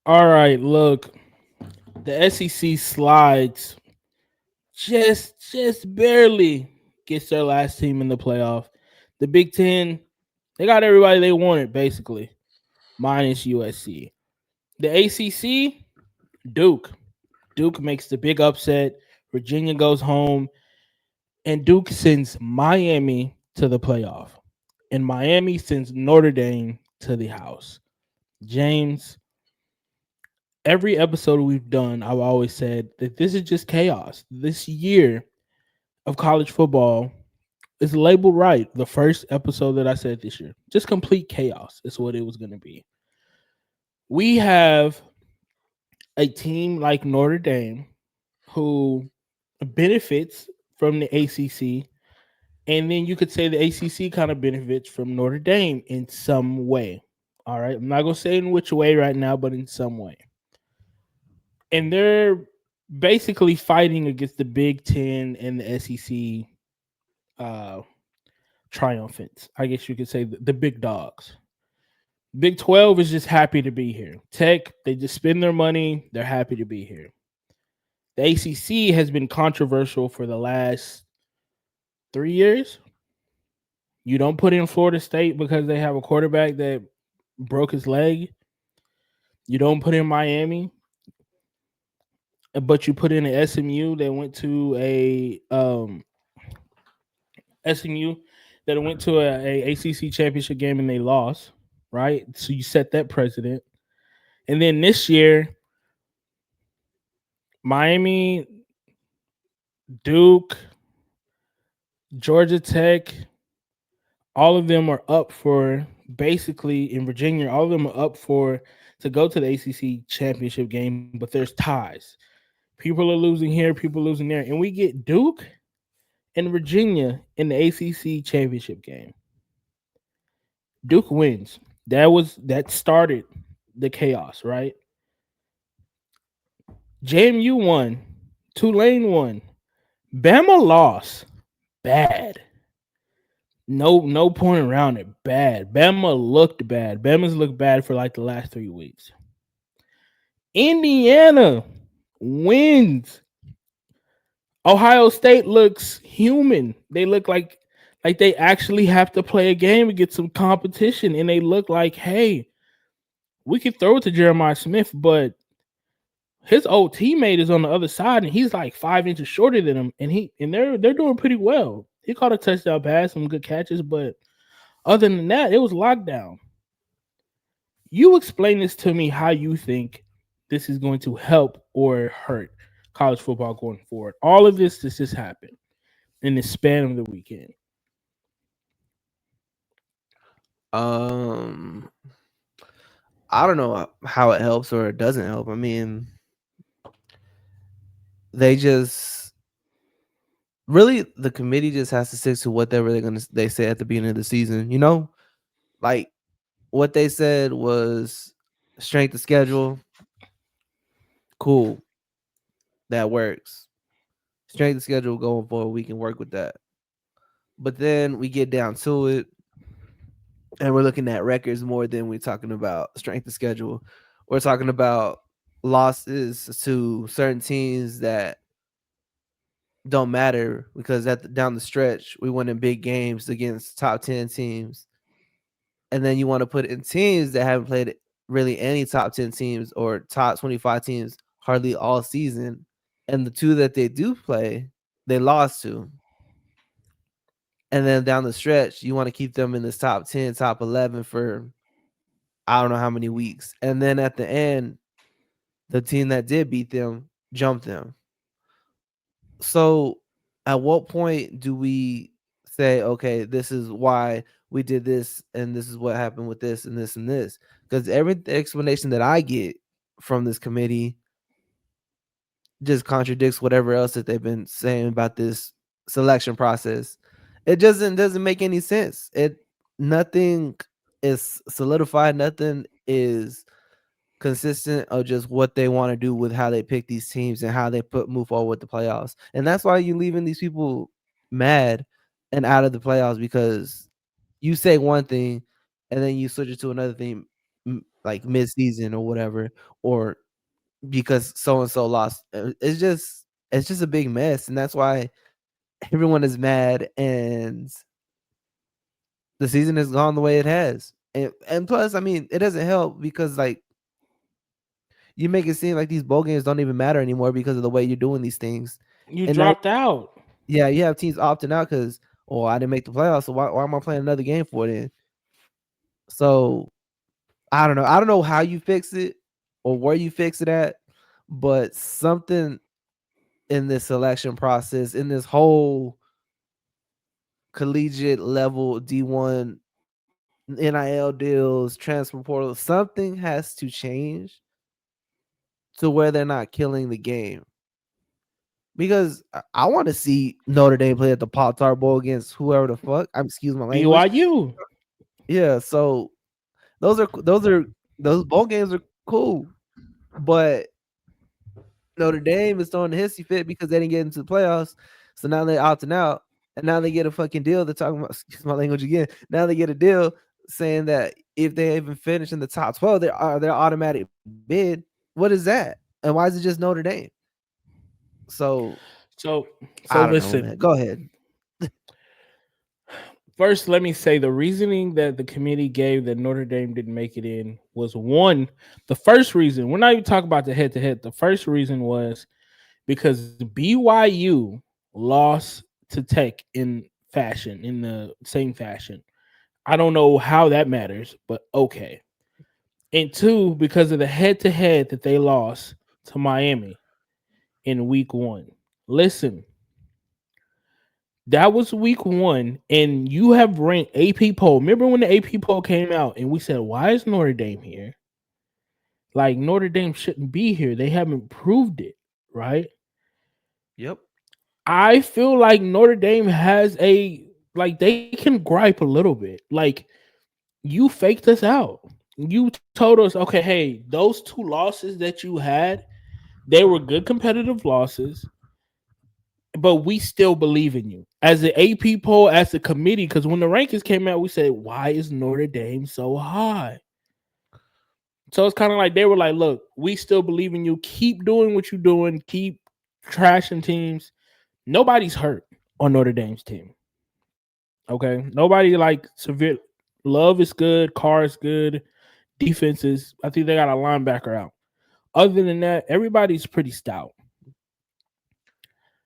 All right, look, the SEC slides just barely gets their last team in the playoff. The Big Ten, they got everybody they wanted basically, minus USC. The ACC, Duke. Duke makes the big upset. Virginia goes home, and Duke sends Miami to the playoff, and Miami sends Notre Dame to the house. James, every episode we've done, I've always said that this is just chaos. This year of college football is labeled right. The first episode that I said this year, just complete chaos is what it was going to be. We have a team like Notre Dame who benefits from the ACC, and then you could say the ACC kind of benefits from Notre Dame in some way. All right, I'm not gonna say in which way right now, but in some way. And they're basically fighting against the Big Ten and the SEC uh, triumphants. I guess you could say the big dogs. Big 12 is just happy to be here. Tech, they just spend their money. They're happy to be here. The ACC has been controversial for the last 3 years. You don't put in Florida State because they have a quarterback that broke his leg. You don't put in Miami, but you put in an SMU that went to a SMU that went to a ACC championship game and they lost. Right, so you set that precedent. And then this year, Miami, Duke, Georgia Tech, all of them are up for basically in Virginia, all of them are up for to go to the ACC championship game, but there's ties. People are losing here, people are losing there, and we get Duke and Virginia in the ACC championship game. Duke wins. That started the chaos, right? JMU won, Tulane won, Bama lost. Bad. No point around it. Bad. Bama looked bad. Bama's looked bad for like the last 3 weeks. Indiana wins. Ohio State looks human. They look like they actually have to play a game and get some competition, and they look like, hey, we could throw it to Jeremiah Smith, but his old teammate is on the other side, and he's like 5 inches shorter than him, and they're doing pretty well. He caught a touchdown pass, some good catches, but other than that, it was lockdown. You explain this to me how you think this is going to help or hurt college football going forward. All of this just happened in the span of the weekend. Um, I don't know how it helps or it doesn't help. I mean, they just really the committee just has to stick to what they're really gonna they say at the beginning of the season. Like what they said was strength of schedule. Cool, that works. Strength of schedule going forward, we can work with that. But then we get down to it, and we're looking at records more than we're talking about strength of schedule. We're talking about losses to certain teams that don't matter because down the stretch we won in big games against top 10 teams, and then you want to put in teams that haven't played really any top 10 teams or top 25 teams hardly all season, and the two that they do play they lost to, and then down the stretch you want to keep them in this top 10 top 11 for I don't know how many weeks, and then at the end the team that did beat them jumped them. So at what point do we say, okay, this is why we did this, and this is what happened with this and this and this? Because every explanation that I get from this committee just contradicts whatever else that they've been saying about this selection process. It doesn't make any sense. Nothing is solidified, nothing is consistent of just what they want to do with how they pick these teams and how they move forward with the playoffs. And that's why you leaving these people mad and out of the playoffs because you say one thing and then you switch it to another thing like mid-season or whatever, or because so and so lost. It's just a big mess, and that's why everyone is mad, and the season has gone the way it has. And plus, I mean, it doesn't help because like you make it seem like these bowl games don't even matter anymore because of the way you're doing these things. You And now, dropped out. yeah, you have teams opting out because, oh, I didn't make the playoffs, so why am I playing another game for it then? So I don't know. I don't know how you fix it or where you fix it at, but something in this selection process, in this whole collegiate level D1 NIL deals, transfer portal, something has to change to where they're not killing the game. Because I want to see Notre Dame play at the Pop Tart Bowl against whoever the fuck. I'm excuse my language. BYU. Yeah, so those bowl games are cool, but Notre Dame is throwing the hissy fit because they didn't get into the playoffs. So now they're opting out, and now they get a fucking deal. They're talking about excuse my language again. Now they get a deal saying that if they even finish in the top 12, they're automatic bid. What is that? And why is it just Notre Dame? So So I don't know, listen. man. Go ahead. First, let me say the reasoning that the committee gave that Notre Dame didn't make it in was one. The first reason, we're not even talking about the head to head. The first reason was because BYU lost to Tech in the same fashion. I don't know how that matters, but okay. And two, because of the head to head that they lost to Miami in week one. Listen, that was week one, and you have ranked AP poll. Remember when the AP poll came out and we said, why is Notre Dame here? Like, Notre Dame shouldn't be here. They haven't proved it, right? Yep. I feel like Notre Dame has they can gripe a little bit. Like, you faked us out. You told us, okay, hey, those two losses that you had, they were good competitive losses, but we still believe in you. As the AP poll, as the committee, because when the rankings came out, we said, why is Notre Dame so high? So it's kind of like they were like, look, we still believe in you. Keep doing what you're doing. Keep trashing teams. Nobody's hurt on Notre Dame's team. Okay. Nobody like severe. Love is good. Carr is good. Defenses. I think they got a linebacker out. Other than that, everybody's pretty stout.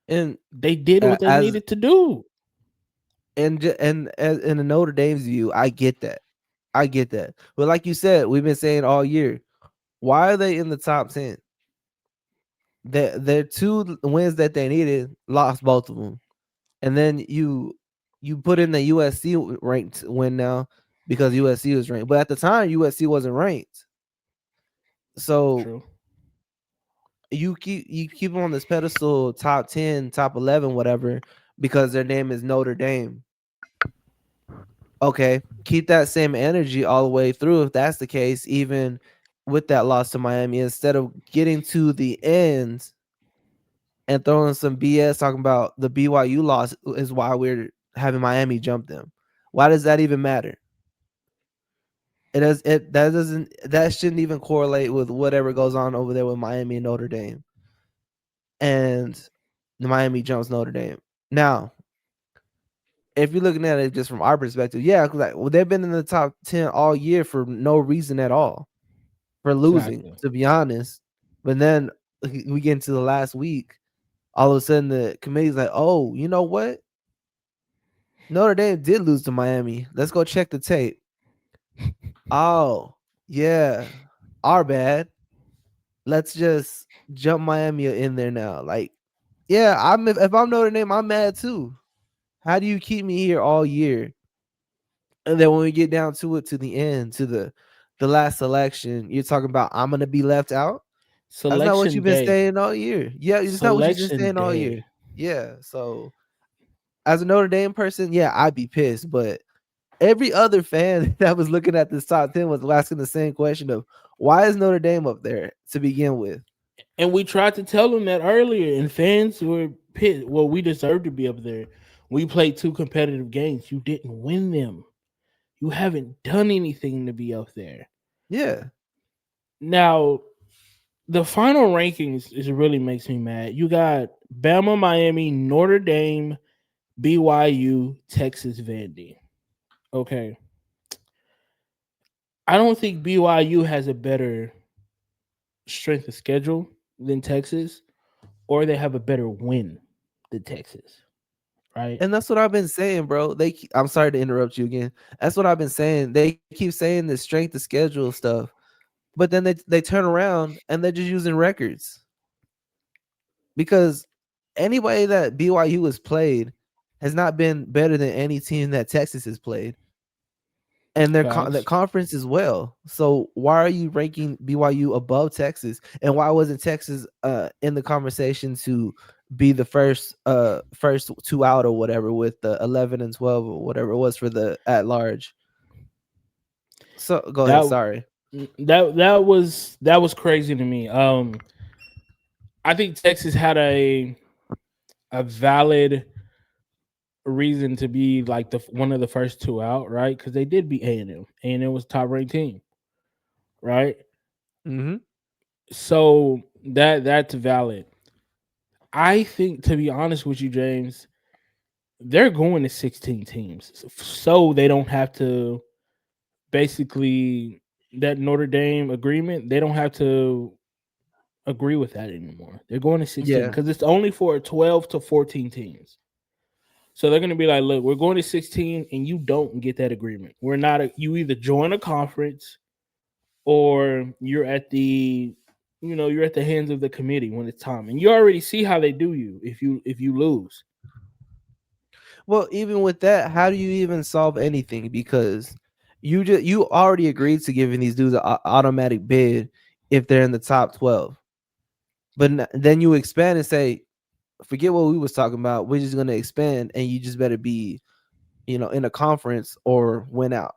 And They did what they as needed to do. and as in the Notre Dame's view, I get that. I get that. But like you said, we've been saying all year, why are they in the top 10? Their two wins that they needed, lost both of them. And then you put in the USC ranked win now because USC was ranked. But at the time, USC wasn't ranked. So True. you keep them on this pedestal, top 10, top 11, whatever, because their name is Notre Dame. Okay, keep that same energy all the way through if that's the case, even with that loss to Miami, instead of getting to the end and throwing some BS talking about the BYU loss is why we're having Miami jump them. Why does that even matter? That shouldn't even correlate with whatever goes on over there with Miami and Notre Dame. And the Miami jumps Notre Dame. Now, if you're looking at it just from our perspective, yeah, they've been in the top 10 all year for no reason at all, for losing, Exactly. to be honest. But then we get into the last week, all of a sudden the committee's like, oh, you know what? Notre Dame did lose to Miami. Let's go check the tape. Oh, yeah, our bad. Let's just jump Miami in there now. Like, yeah, if I'm Notre Dame, I'm mad too. How do you keep me here all year? And then when we get down to it, to the end, to the last selection, you're talking about I'm gonna be left out. That's not what Selection you've been day. saying all year. Yeah, it's not what you've been Selection saying all day. year. Yeah. So as a Notre Dame person, yeah, I'd be pissed. But every other fan that was looking at this top 10 was asking the same question of why is Notre Dame up there to begin with? And we tried to tell them that earlier, and fans were pissed. Well, we deserve to be up there. We played two competitive games. You didn't win them. You haven't done anything to be up there. Yeah. Now, the final rankings is really makes me mad. You got Bama, Miami, Notre Dame, BYU, Texas, Vandy. Okay, I don't think BYU has a better strength of schedule than Texas, or they have a better win than Texas, right? And that's what I've been saying, bro. I'm sorry to interrupt you again. That's what I've been saying. They keep saying the strength of schedule stuff, but then they turn around and they're just using records because anybody that BYU has played has not been better than any team that Texas has played, and their Facts. conference as well. So why are you ranking BYU above Texas, and why wasn't Texas in the conversation to be the first two out or whatever with the 11 and 12 or whatever it was for the at large? So go ahead. That Sorry. that was crazy to me. I think Texas had a valid reason to be like the one of the first two out, right? Because they did beat A&M. A&M was top ranked team, right? Mm-hmm. So that's valid. I think, to be honest with you, James, they're going to 16 teams, so they don't have to basically that Notre Dame agreement. They don't have to agree with that anymore. They're going to 16 Yeah. because it's only for 12 to 14 teams. So they're going to be like, look, we're going to 16 and you don't get that agreement. We're not, you either join a conference or you're at the hands of the committee when it's time. And you already see how they do you if you lose. Well, even with that, how do you even solve anything? Because you already agreed to giving these dudes an automatic bid if they're in the top 12. But then you expand and say, forget what we was talking about. We're just going to expand, and you just better be, in a conference or win out.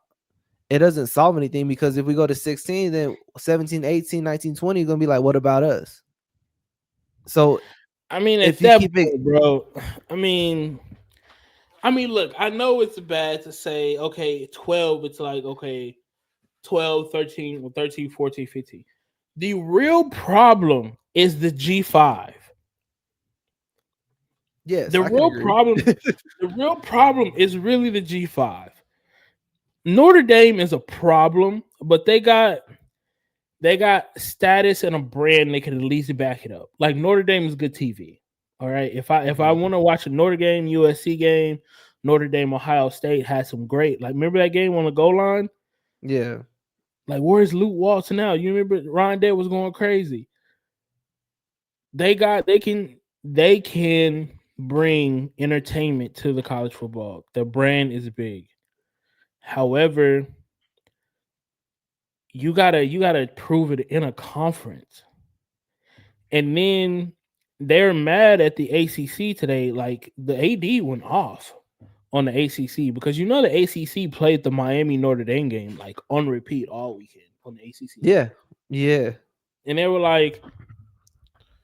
It doesn't solve anything because if we go to 16, then 17, 18, 19, 20 are going to be like, what about us? So I mean, at if you that keep it, point, bro, I mean, look, I know it's bad to say, okay, 12, it's like, okay, 12, 13, or 13, 14, 15. The real problem is the G5. yes, The I can real agree. problem, the real problem is really the G5. Notre Dame is a problem, but they got status and a brand they can at least back it up. Like Notre Dame is good TV. All right. If I Mhm. want to watch a Notre Dame USC game, Notre Dame Ohio State has some great, like, remember that game on the goal line? Yeah. Like, where's Luke Walton now? You remember Ryan Day was going crazy. They can bring entertainment to the college football. The brand is big. However, you gotta prove it in a conference. And then they're mad at the ACC today. Like, the AD went off on the ACC because the ACC played the Miami Notre Dame game like on repeat all weekend on the ACC Yeah. network, Yeah. and they were like,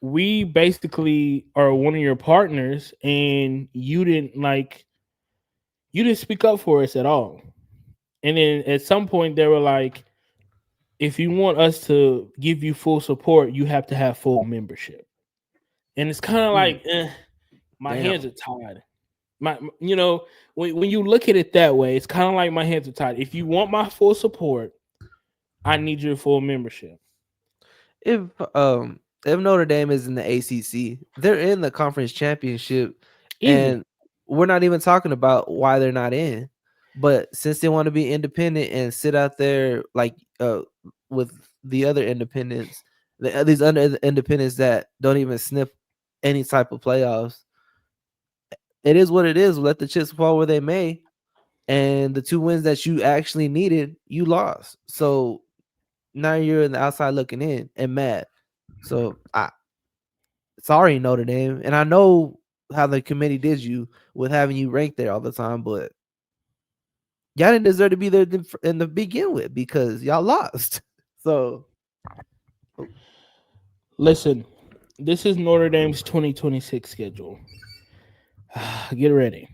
"We basically are one of your partners, and you didn't speak up for us at all." And then at some point, they were like, "If you want us to give you full support, you have to have full membership." And it's kind of Mm, like, my hands damn. are tied. When you look at it that way, it's kind of like my hands are tied. If you want my full support, I need your full membership. If um if Notre Dame is in the ACC, they're in the conference championship, Easy. and we're not even talking about why they're not in. But since they want to be independent and sit out there like with the other independents, these other independents that don't even sniff any type of playoffs, it is what it is. Let the chips fall where they may. And the two wins that you actually needed, you lost. So now you're in the outside looking in and mad. So I sorry Notre Dame, and I know how the committee did you with having you ranked there all the time, but y'all didn't deserve to be there in the begin with because y'all lost. So Listen, this is Notre Dame's 2026 schedule. Get ready.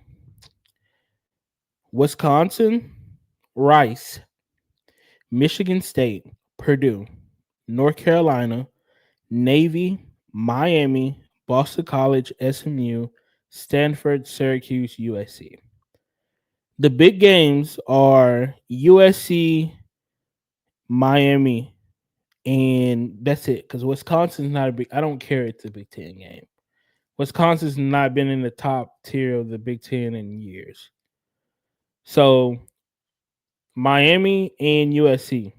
Wisconsin, Rice, Michigan State, Purdue, North Carolina, Navy, Miami, Boston College, SMU, Stanford, Syracuse, USC. The big games are USC, Miami, and that's it. Because Wisconsin's not a big. I don't care. It's a Big Ten game. Wisconsin's not been in the top tier of the Big Ten in years. So Miami and USC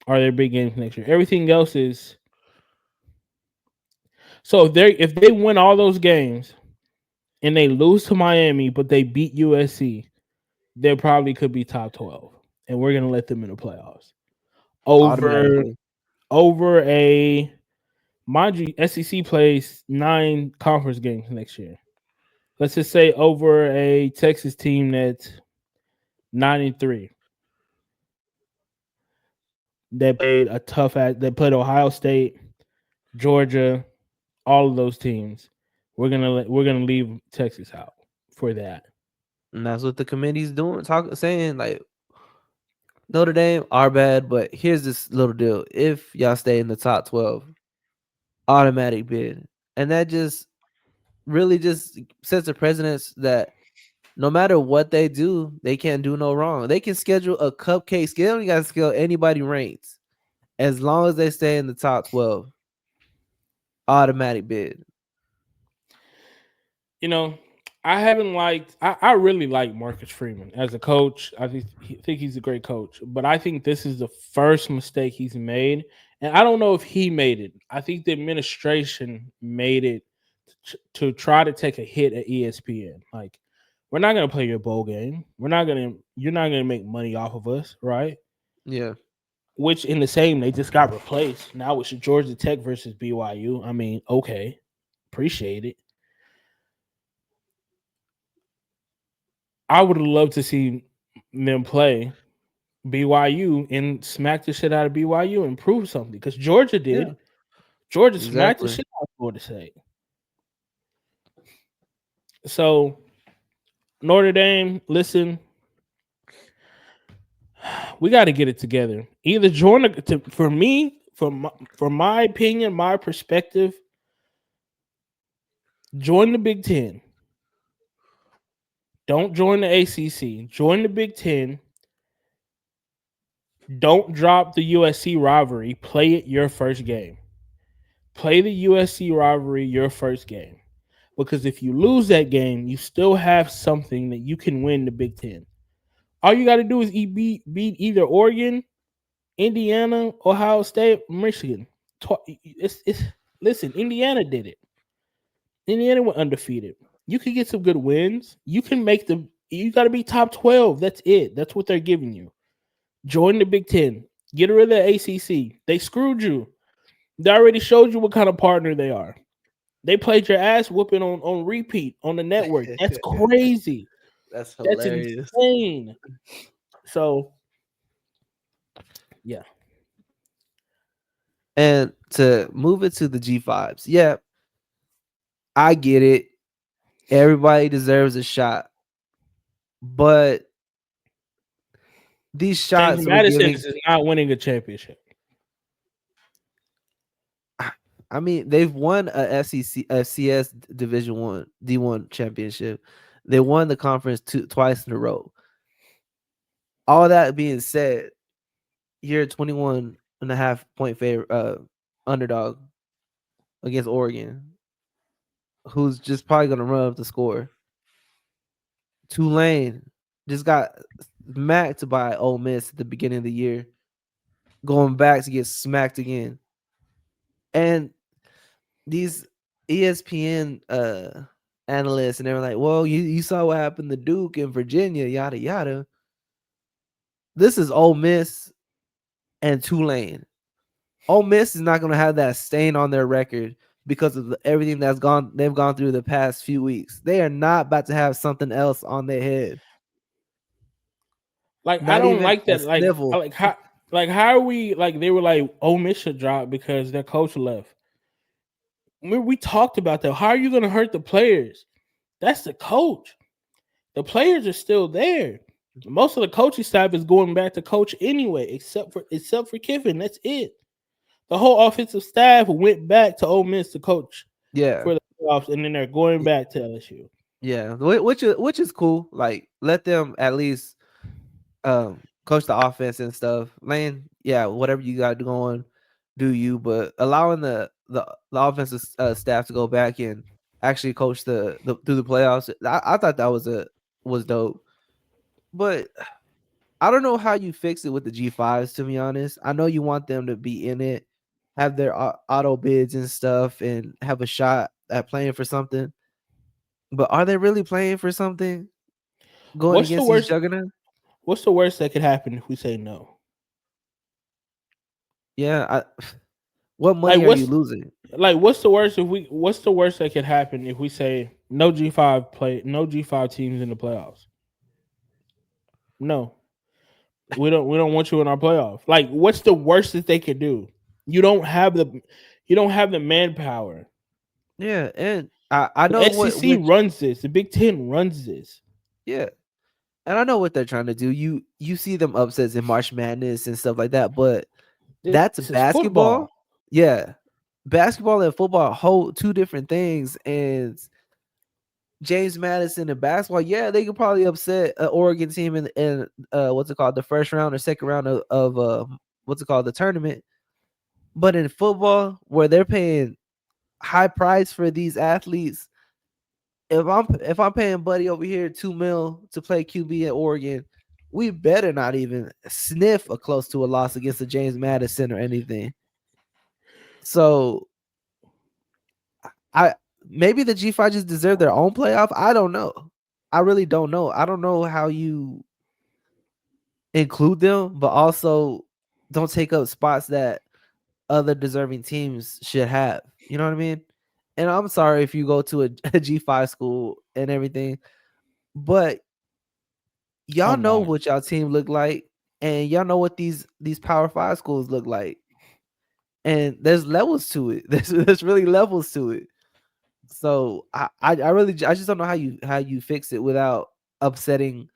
are their big games next year. Everything else is so if they win all those games and they lose to Miami, but they beat USC, they probably could be top 12, and we're gonna let them in the playoffs over automatically. over a mind you. SEC plays 9 conference games next year. Let's just say over a Texas team that's 9-3. They played a tough. They played Ohio State, Georgia, all of those teams. We're gonna leave Texas out for that. And that's what the committee's doing, saying like Notre Dame are bad, but here's this little deal. If y'all stay in the top 12, automatic bid. And that just really just sets a precedence that no matter what they do, they can't do no wrong. They can schedule a cupcake scale. You got to scale anybody ranked. As long as they stay in the top 12, automatic bid. You know, I haven't liked. I really like Marcus Freeman as a coach. I think he's a great coach, but I think this is the first mistake he's made, and I don't know if he made it. I think the administration made it to try to take a hit at ESPN. Like, we're not gonna play your bowl game. You're not gonna make money off of us, right? Yeah. Which in the same they just got replaced. Now it's Georgia Tech versus BYU. I mean, okay, appreciate it. I would love to see them play BYU and smack the shit out of BYU and prove something because Georgia Yeah. did. Georgia smacked the Exactly. shit out of Florida State. So Notre Dame, listen, we got to get it together. Either for me, from my opinion, my perspective, join the Big Ten. Don't join the ACC. Join the Big Ten. Don't drop the USC rivalry. Play it your first game. Play the USC rivalry your first game. Because if you lose that game, you still have something that you can win the Big Ten. All you got to do is beat either Oregon, Indiana, Ohio State, Michigan. Listen, Indiana did it. Indiana went undefeated. You could get some good wins. You can make them. You got to be top 12. That's it. That's what they're giving you. Join the Big Ten. Get rid of the ACC. They screwed you. They already showed you what kind of partner they are. They played your ass whooping on repeat on the network. That's crazy. That's That's hilarious. insane. So, yeah. And to move it to the G5s, yeah, I get it. Everybody deserves a shot. But these James shots we're Madison giving, is not winning a championship. I mean, they've won a SEC, FCS Division One, D1 championship. They won the conference twice in a row. All that being said, you're a 21.5 point favorite, underdog against Oregon, who's just probably going to run up the score. Tulane just got smacked by Ole Miss at the beginning of the year, going back to get smacked again. And these ESPN analysts and they were like, well, you saw what happened to Duke and Virginia, yada yada. This is Ole Miss and Tulane. Ole Miss is not going to have that stain on their record because of everything they've gone through the past few weeks. They are not about to have something else on their head. Like, I Not don't even like a that. sniffle. How are we like? They were like, "Oh, Miss should drop because their coach left." We talked about that. How are you going to hurt the players? That's the coach. The players are still there. Most of the coaching staff is going back to coach anyway, except for Kiffin. That's it. The whole offensive staff went back to Ole Miss to coach Yeah, for the playoffs, and then they're going back to LSU. yeah, which is cool. Like, let them at least coach the offense and stuff. Lane, yeah, whatever you got going, do you? But allowing the offensive staff to go back and actually coach the through the playoffs, I thought that was dope. But I don't know how you fix it with the G5s. To be honest, I know you want them to be in it, have their auto bids and stuff, and have a shot at playing for something. But are they really playing for something going What's the against these worst? juggernauts? What's the worst that could happen if we say no? Yeah, what Like money are you what's losing? what's the worst if we? What's the worst that could happen if we say no no G5 teams in the playoffs? No, we don't want you in our playoff. Like, what's the worst that they could do? You don't have the you don't have the manpower. Yeah, and I The know what SEC which runs this. The Big Ten runs this. yeah, and I know what they're trying to do. You see them upsets in March Madness and stuff like that, but that's This is football. basketball. Yeah, basketball and football are whole two different things. And James Madison and basketball, yeah, they could probably upset an Oregon team in what's it called, the first round or second round of what's it called, the tournament. But in football, where they're paying high price for these athletes, if I'm paying Buddy over here $2 million to play QB at Oregon, we better not even sniff a close to a loss against the James Madison or anything. So I maybe the G5 just deserve their own playoff. I don't know. I really don't know. I don't know how you include them, but also don't take up spots that other deserving teams should have. You know what I mean? And I'm sorry if you go to a G5 school and everything, but y'all I'm know not. what y'all team look like, and y'all know what these Power Five schools look like, and there's levels to it. There's really levels to it. So I really I just don't know how you fix it without upsetting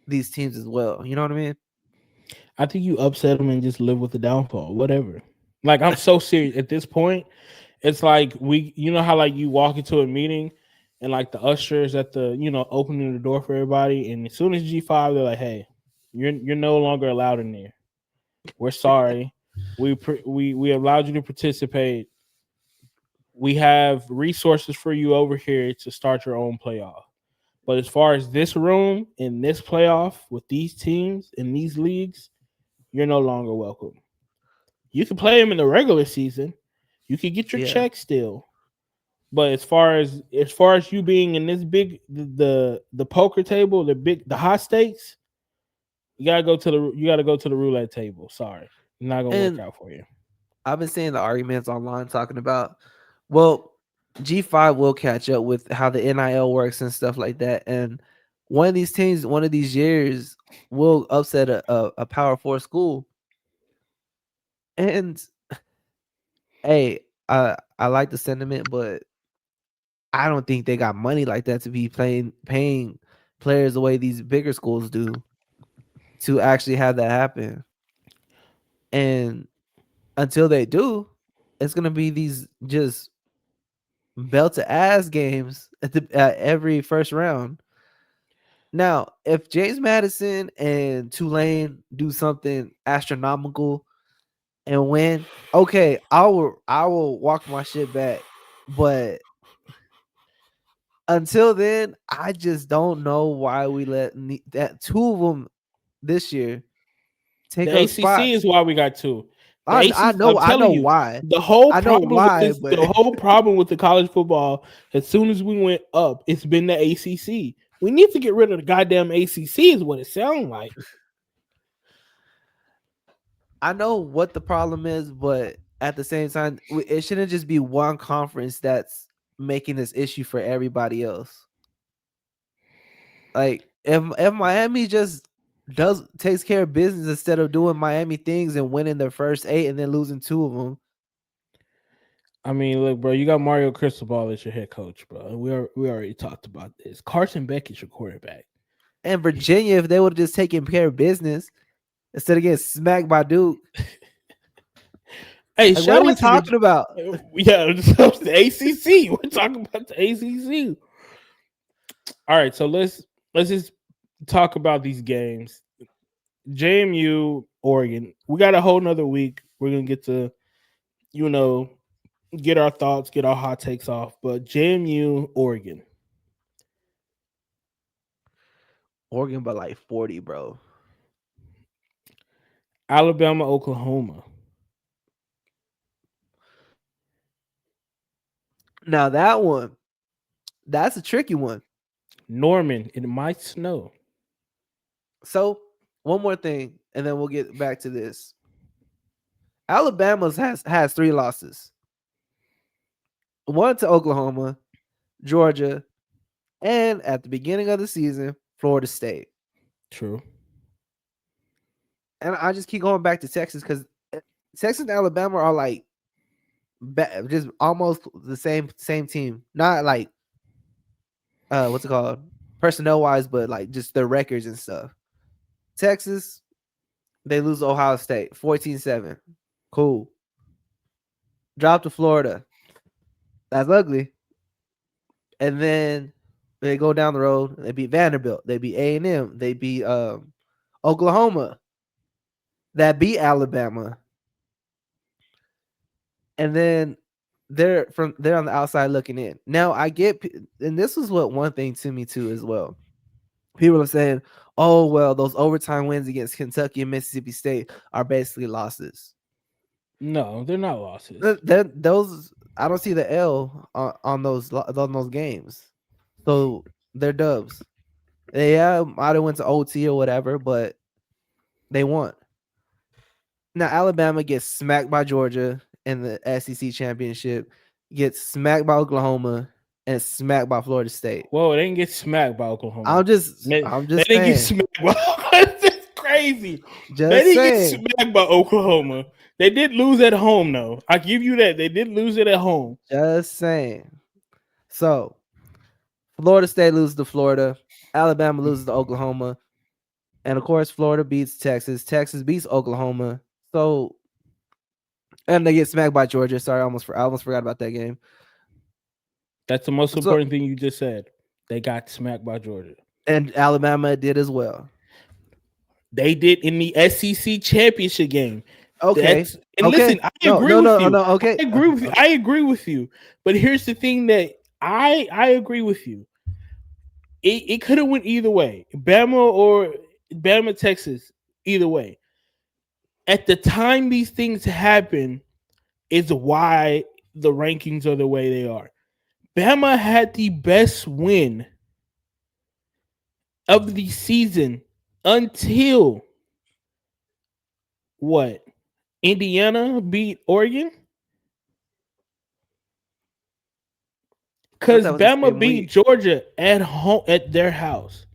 these teams as well. You know what I mean? I think you upset them and just live with the downfall. Whatever. Like, I'm so serious at this point. It's like you know how like you walk into a meeting and like the ushers at the opening the door for everybody, and as soon as G5, they're like, "Hey, you're no longer allowed in there. We're sorry. We allowed you to participate. We have resources for you over here to start your own playoff. But as far as this room in this playoff with these teams in these leagues, you're no longer welcome. You can play them in the regular season. You can get your Yeah. check still. But as far as you being in this big the poker table, the hot stakes, you gotta go to the roulette table. Sorry. It's not gonna work And out for you. I've been seeing the arguments online talking about, well, G5 will catch up with how the NIL works and stuff like that. And one of these teams, one of these years, will upset a Power Four school. And hey, I like the sentiment, but I don't think they got money like that to be paying players the way these bigger schools do to actually have that happen. And until they do, it's gonna be these just belt to ass games at every first round. Now, if James Madison and Tulane do something astronomical and win, okay, I will walk my shit back. But until then, I just don't know why we let that two of them this year take The up ACC is spots. why we got two. The I ACC, I'm know telling you, why. the whole I know problem with why, this, the but whole problem with the college football, as soon as we went up, it's been the ACC. We need to get rid of the goddamn ACC, is what it sounds like. I know what the problem is, but at the same time, it shouldn't just be one conference that's making this issue for everybody else. Like, if Miami just takes care of business instead of doing Miami things and winning their first 8 and then losing 2 of them. I mean, look, bro, you got Mario Cristobal as your head coach, bro. We already talked about this. Carson Beck is your quarterback. And Virginia, if they would have just taken care of business instead of getting smacked by Duke. Hey, Like, what are shout we out to talking about? yeah, the ACC. We're talking about the ACC. All right, so let's just talk about these games. JMU, Oregon. We got a whole nother week. We're gonna get to, you know, get our thoughts, get our hot takes off. But JMU, Oregon, Oregon by like 40, bro. Alabama, Oklahoma, Now that one, that's a tricky one. Norman. It might snow. So one more thing, and then we'll get back to this. Alabama's has 3 losses. One to Oklahoma, Georgia, and at the beginning of the season, Florida State. True. And I just keep going back to Texas because Texas and Alabama are like just almost the same team. Not like what's it called, personnel wise, but like just their records and stuff. Texas, they lose to Ohio State 14-7. Cool. Drop to Florida. That's ugly. And then they go down the road. They beat Vanderbilt. They beat A&M. They beat Oklahoma. That beat Alabama. And then they're on the outside looking in. Now I get, and this was what one thing to me too as well. People are saying, "Oh well, those overtime wins against Kentucky and Mississippi State are basically losses." No, they're not losses. Those I don't see the L on those games, so they're dubs. Yeah, might have went to OT or whatever, but they won. Now Alabama gets smacked by Georgia in the SEC championship, gets smacked by Oklahoma, and smacked by Florida State. Whoa, they didn't get smacked by Oklahoma. I'm just They didn't saying. get smacked by That's crazy. Just They didn't saying. get smacked by Oklahoma. They did lose at home, though. I give you that. They did lose it at home. Just saying. So Florida State loses to Florida. Alabama loses to Oklahoma. And of course, Florida beats Texas. Texas beats Oklahoma. So, and they get smacked by Georgia. Sorry, I almost forgot about that game. That's the most So, important thing you just said. They got smacked by Georgia. and Alabama did as well. They did in the SEC championship game. Okay. Listen, I agree with you. Okay. I agree with you. I agree with you. But here's the thing that I agree with you. It could have went either way. Bama, Texas, either way. At the time these things happen is why the rankings are the way they are. Bama had the best win of the season until what? Indiana beat Oregon? Because Bama beat Georgia at home at their house.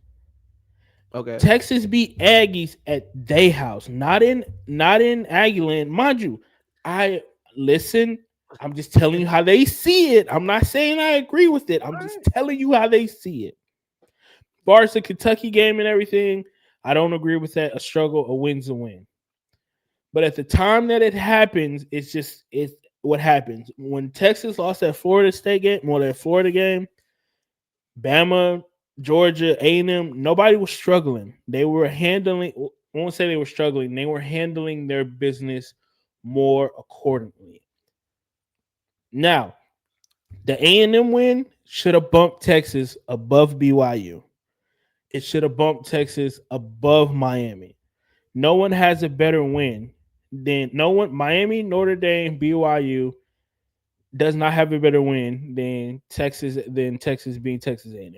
Okay. Texas beat Aggies at their house, not in Aggieland. Mind you, I listen. I'm just telling you how they see it. I'm not saying I agree with it. I'm just telling you how they see it. As far as the Kentucky game and everything, I don't agree with that. A struggle, a win's a win. But at the time that it happens, it's what happens. When Texas lost that Florida State game, or that Florida game, Bama, Georgia, A&M, nobody was struggling. They were handling, I won't say they were struggling, they were handling their business more accordingly. Now, the A&M win should have bumped Texas above BYU. It should have bumped Texas above Miami. No one has a better win than Miami, Notre Dame, BYU does not have a better win than Texas being Texas A&M.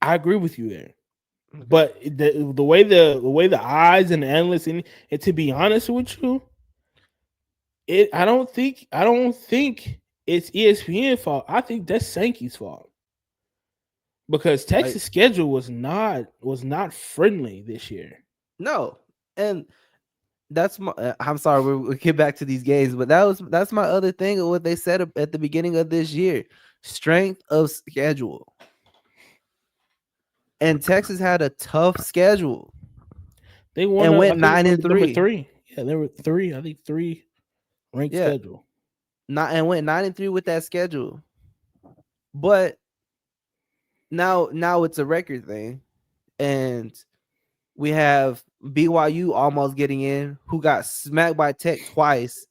I agree with you there. Okay. But the way the eyes and the analysts and to be honest with you, I don't think it's ESPN's fault. I think that's Sankey's fault. Because Texas' schedule was not friendly this year. No. And that's my I'm sorry, we'll get back to these games, but that's my other thing of what they said at the beginning of this year. Strength of schedule. And Texas had a tough schedule. They won. and I went think nine they and were number three. three. Yeah, they were three. I think three ranked Yeah, schedule. not and went 9-3 with that schedule. But now it's a record thing, and we have BYU almost getting in, who got smacked by Tech twice.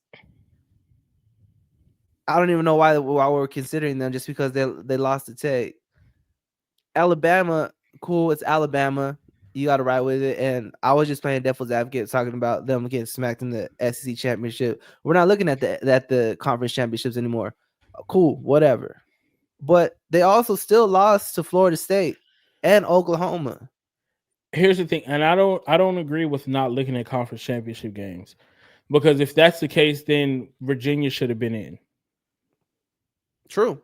I don't even know why we're considering them, just because they lost to Tech. Alabama, cool, it's Alabama. You got to ride with it. And I was just playing devil's advocate, talking about them getting smacked in the SEC championship. We're not looking at the conference championships anymore. Cool, whatever. But they also still lost to Florida State and Oklahoma. Here's the thing, and I don't agree with not looking at conference championship games, because if that's the case, then Virginia should have been in. True.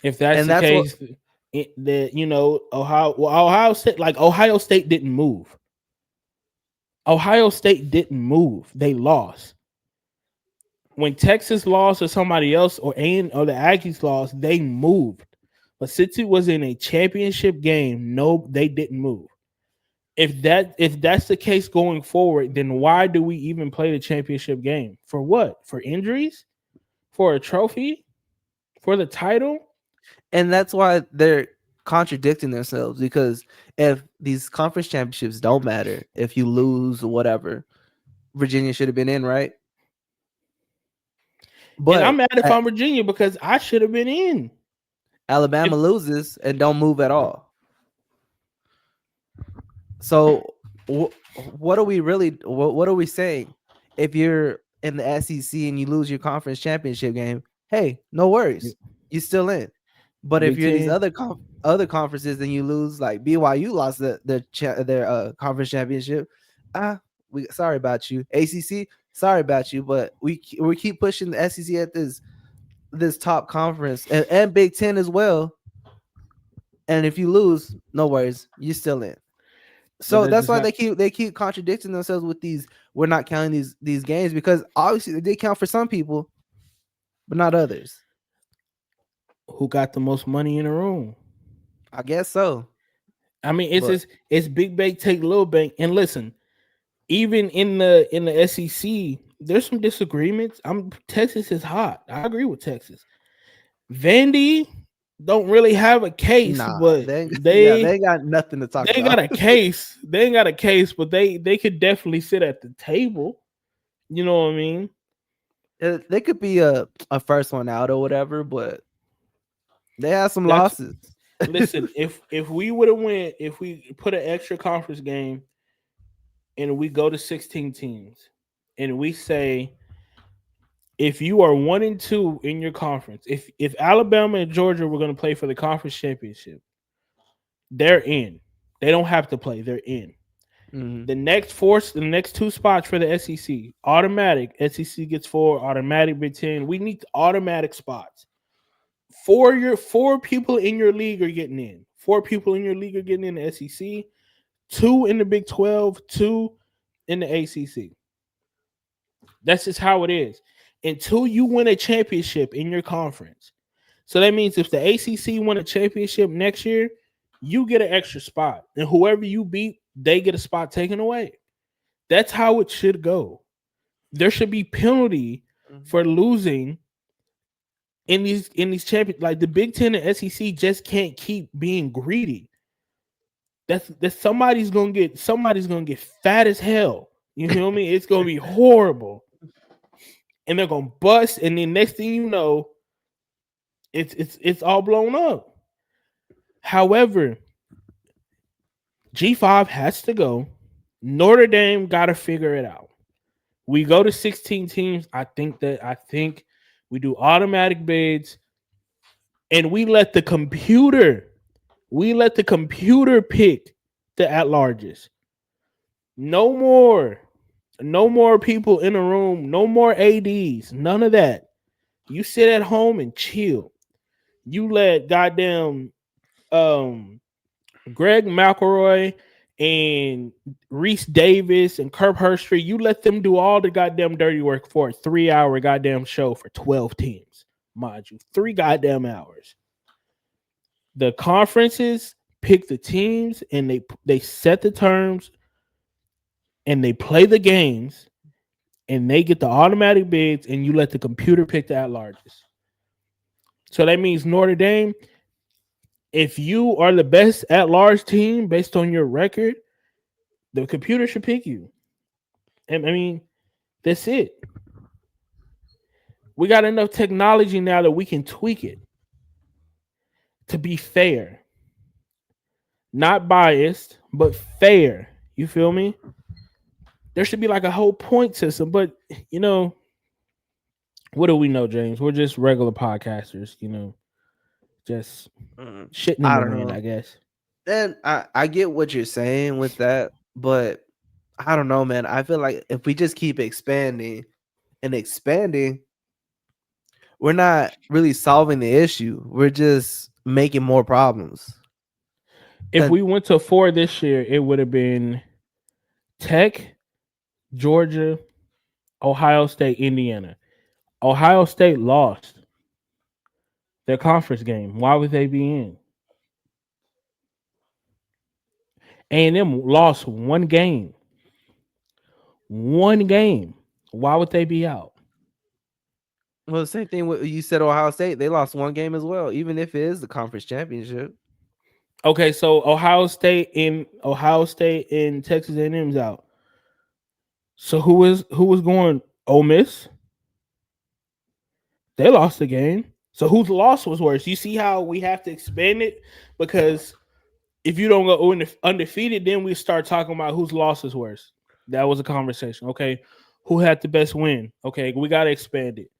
If that's And the that's what case, that Ohio State didn't move. Ohio State didn't move. They lost. When Texas lost or somebody else or the Aggies lost, they moved. But since it was in a championship game, no, they didn't move. If that's the case going forward, then why do we even play the championship game? For what? For injuries? For a trophy? For the title? and that's why they're contradicting themselves, because if these conference championships don't matter, if you lose or whatever, Virginia should have been in, right? And I'm But mad if I'm Virginia because I should have been in. Alabama If loses and don't move at all. So what are we really? What are we saying? If you're in the SEC and you lose your conference championship game, hey, no worries, you still in. But if Big you're in these Ten, other conferences and you lose, like BYU lost their conference championship, we sorry about you. ACC, sorry about you, but we keep pushing the SEC at this top conference, and Big Ten as well. And if you lose, no worries, you're still in. but So that's that's just why not they keep contradicting themselves with these. We're not counting these games, because obviously they count for some people, but not others. who got the most money in the room. I guess so. I mean, But it's big bank take little bank. And listen, even in the SEC, there's some disagreements. Texas is hot. I agree with Texas. Vandy don't really have a case, nah, but they they ain't got nothing to talk they got about. a case. They ain't got a case, but they could definitely sit at the table. You know what I mean? They could be a first one out or whatever, but they have some That's losses. listen. If we would have went, if we put an extra conference game and we go to 16 teams, and we say if you are 1-2 in your conference, if Alabama and Georgia were going to play for the conference championship, they're in. They don't have to play. They're in. Mhm. The next two spots for the SEC, automatic. SEC gets 4, automatic Big Ten. We need automatic spots. Four people in your league are getting in. 4 people in your league are getting in the SEC. 2 in the Big 12. 2 in the ACC. That's just how it is. Until you win a championship in your conference. So that means if the ACC win a championship next year, you get an extra spot. And whoever you beat, they get a spot taken away. That's how it should go. There should be penalty Mhm. for losing in these champions. Like the Big Ten and SEC just can't keep being greedy. That's somebody's gonna get fat as hell. You feel me? It's gonna be horrible. And they're gonna bust, and then next thing you know, it's all blown up. However, G5 has to go. Notre Dame got to figure it out. We go to 16 teams. I think we do automatic bids, and we let the computer pick the at larges. No more. No more people in a room. No more ADs. None of that. You sit at home and chill. You let goddamn um Greg McElroy and Reese Davis and Kirk Herbstreit, you let them do all the goddamn dirty work for a 3-hour goddamn show for 12 teams. Mind you, 3 goddamn hours. The conferences pick the teams and they set the terms and they play the games and they get the automatic bids and you let the computer pick the at larges. So that means Notre Dame, if you are the best at large team based on your record, the computer should pick you. And I mean, that's it. We got enough technology now that we can tweak it to be fair, not biased, but fair. You feel me? There should be like a whole point system, but you know, what do we know, James? We're just regular podcasters, just shitting in I the don't wind, know. I guess. And I get what you're saying with that, but I don't know, man. I feel like if we just keep expanding and expanding, we're not really solving the issue. We're just making more problems. If And we went to four this year, it would have been Tech, Georgia, Ohio State, Indiana. Ohio State lost their conference game. Why would they be in? A&M lost one game. One game. Why would they be out? well, the same thing with you said Ohio State. They lost one game as well, even if it is the conference championship. Okay, so Ohio State and Texas A&M's out. So who was going? Ole Miss. They lost the game. So whose loss was worse? You see how we have to expand it because if you don't go undefeated, then we start talking about whose loss is worse. That was a conversation. Okay, who had the best win? Okay, we got to expand it.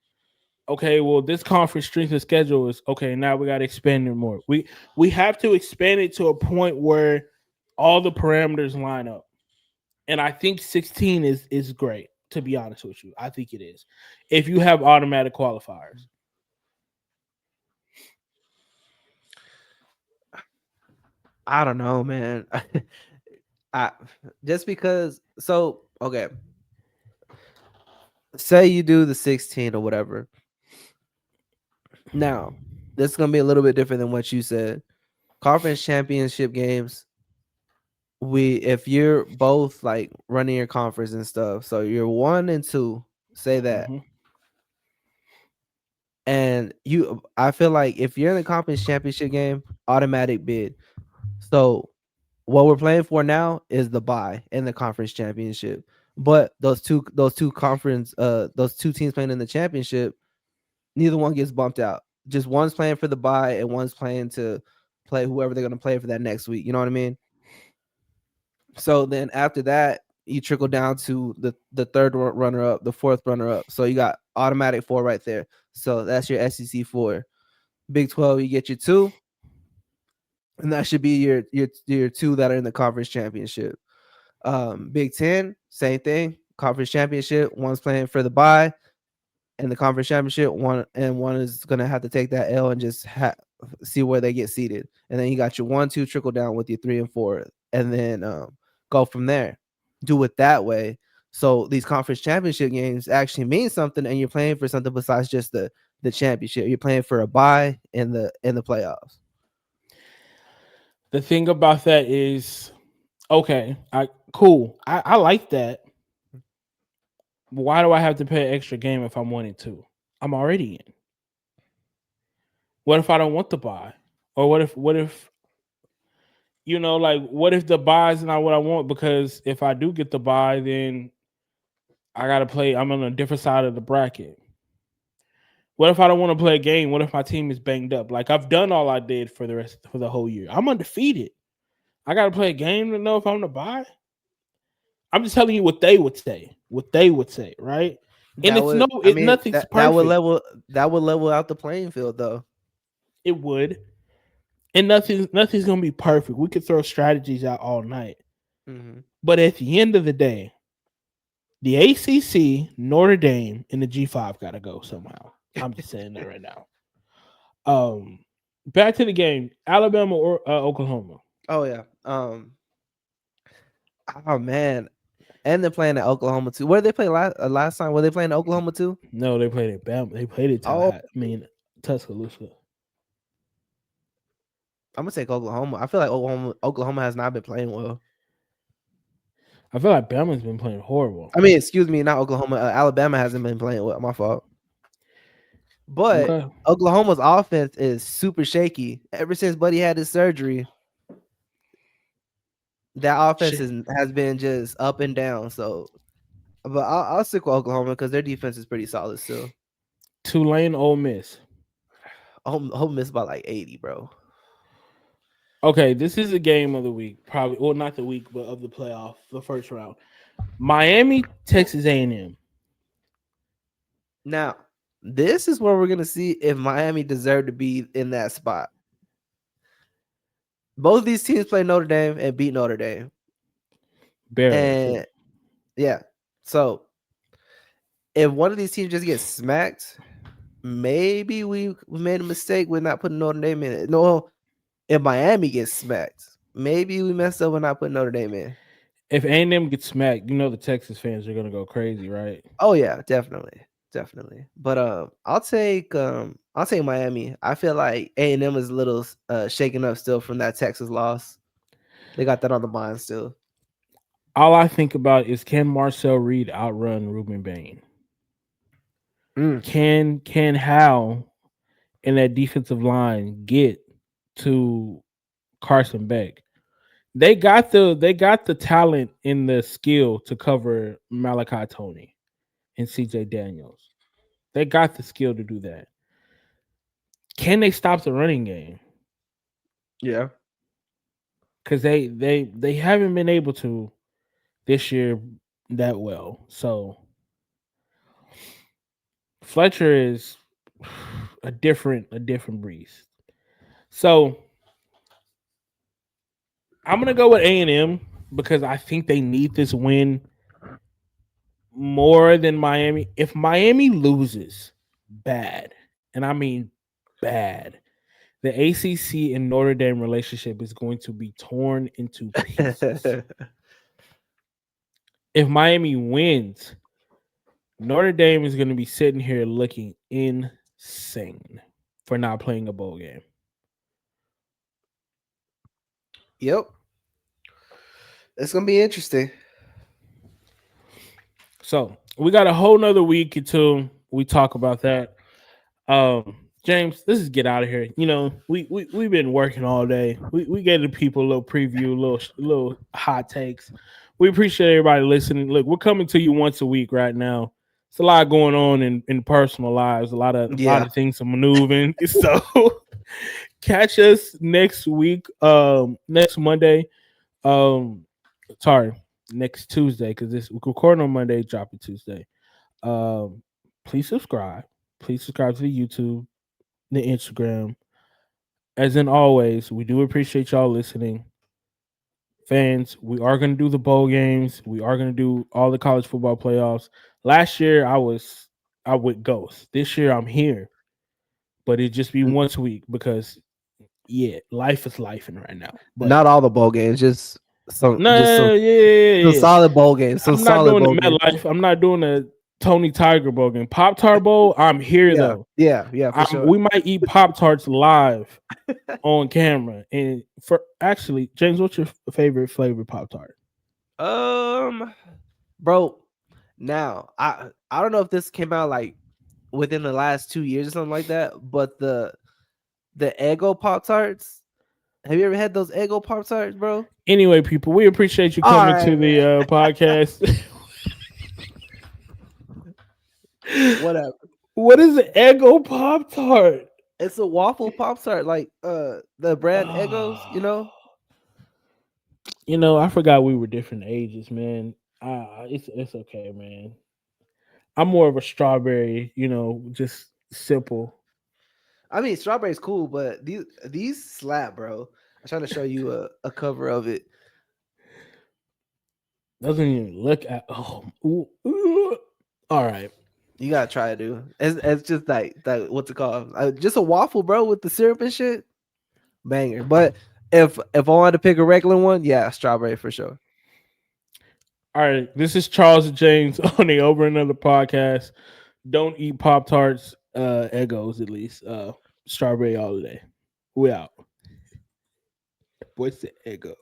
Okay, well, this conference strength of schedule is okay. Now we got to expand it more. We have to expand it to a point where all the parameters line up, and I think 16 is great. To be honest with you, I think it is. If you have automatic qualifiers, I don't know, man. I just because so okay. Say you do the 16 or whatever. Now, this is gonna be a little bit different than what you said. Conference championship games, we if you're both like running your conference and stuff, so you're 1 and 2, say that. mm-hmm. And I feel like if you're in the conference championship game, automatic bid. So what we're playing for now is the bye in the conference championship. But those two teams playing in the championship, neither one gets bumped out. Just one's playing for the bye and one's playing to play whoever they're going to play for that next week. You know what I mean? So then after that, you trickle down to the third runner up, the fourth runner up. So you got automatic 4 right there. So that's your SEC 4. Big 12, you get your 2, and that should be your 2 that are in the conference championship. Big 10, same thing. Conference championship, one's playing for the bye, and the conference championship, one is gonna have to take that L and just see where they get seated. And then you got your 1, 2 trickle down with your 3 and 4, and then go from there. Do it that way. So these conference championship games actually mean something, and you're playing for something besides just the championship. You're playing for a bye in the playoffs. The thing about that is, okay, cool. I like that. Why do I have to pay an extra game if I'm 1 and 2? I'm already in. What if I don't want the buy? Or what if what if the buy is not what I want? Because if I do get the buy, then I gotta play. I'm on a different side of the bracket. What if I don't want to play a game? What if my team is banged up? Like I've done all I did for the whole year. I'm undefeated. I gotta play a game to know if I'm the buy. I'm just telling you what they would say. What they would say, right? And That would, I mean, nothing's that would perfect. level out the playing field though. It would. And nothing's gonna be perfect. We could throw strategies out all night. Mm-hmm. But at the end of the day, the ACC, Notre Dame, and the G5 gotta go somehow. I'm just saying that right now. Back to the game, Alabama or Oklahoma. Oh yeah. Oh man, and they're playing at Oklahoma too. Where did they play last time? Were they playing Oklahoma too? No, they played at Bama. They played at Oh, Tallahassee. I mean Tuscaloosa. I'm gonna take Oklahoma. I feel like Oklahoma has not been playing well. I feel like Bama's been playing horrible. I mean, excuse me, not Oklahoma. Alabama hasn't been playing well. My fault. But Okay. Oklahoma's offense is super shaky. Ever since Buddy had his surgery, that offense Shit. has been just up and down. So, but I'll stick with Oklahoma because their defense is pretty solid still. Tulane, Ole Miss. Ole Miss by like 80, bro. Okay, this is a game of the week, probably, well, not the week, but of the playoff, the first round. Miami, Texas A&M. Now, this is where we're gonna see if Miami deserved to be in that spot. Both of these teams play Notre Dame and beat Notre Dame. Barely, too. And yeah, so if one of these teams just gets smacked, maybe we made a mistake with not putting Notre Dame in it. No, if Miami gets smacked, maybe we messed up with not putting Notre Dame in. If A&M gets smacked, you know the Texas fans are going to go crazy, right? Oh yeah, definitely. But I'll take Miami. I feel like A&M is a little shaken up still from that Texas loss. They got that on the mind still. All I think about is, can Marcel Reed outrun Ruben Bain? Mm. Can Hal and that defensive line get to Carson Beck? They got the talent and the skill to cover Malachi Tony and CJ Daniels. They got the skill to do that. Can they stop the running game? Yeah. Because they haven't been able to this year that well. So Fletcher is a different breeze. So I'm gonna go with A&M because I think they need this win more than Miami. If Miami loses bad, and I mean bad, the ACC and Notre Dame relationship is going to be torn into pieces. If Miami wins, Notre Dame is going to be sitting here looking insane for not playing a bowl game. Yep. It's gonna be interesting. So we got a whole nother week until we talk about that. James, let's just get out of here. You know, we've been working all day. We gave the people a little preview, little hot takes. We appreciate everybody listening. Look, we're coming to you once a week right now. It's a lot going on in personal lives. A lot of things to maneuver. So catch us next week. Next Monday. Sorry, next Tuesday, because this we're recording on Monday, dropping Tuesday. Please subscribe. Please subscribe to the YouTube, the Instagram. As in always, we do appreciate y'all listening. Fans, we are going to do the bowl games. We are going to do all the college football playoffs. Last year, I would ghost. This year, I'm here, but it just be once a week because, yeah, life is life right now. But Not all the bowl games, just some, no, some yeah. solid bowl games. Some I'm not solid doing bowl the games. MetLife. I'm not doing the Tony Tiger Bowl game. Pop Tart Bowl, I'm here Yeah, though. yeah, for sure. We might eat Pop Tarts live on camera. And for actually, James, what's your favorite flavor Pop Tart? Bro, now I don't know if this came out like within the last 2 years or something like that, but the Eggo Pop Tarts. Have you ever had those Eggo Pop Tarts, bro? Anyway, people, we appreciate you coming to the podcast. Whatever. What is an Eggo Pop Tart? It's a waffle Pop Tart, like the brand Eggos, you know? You know, I forgot we were different ages, man. It's okay, man. I'm more of a strawberry, you know, just simple. I mean, strawberry's cool, but these slap, bro. I'm trying to show you a cover of it. Doesn't even look at. Oh, ooh. All right. You gotta try it, dude. It's just like what's it called? Just a waffle, bro, with the syrup and shit. Banger. But if I wanted to pick a regular one, yeah, strawberry for sure. All right. This is Charles and James on the Over&Under podcast. Don't eat Pop Tarts, Eggos at least. Strawberry all day. We out. What's the Eggos?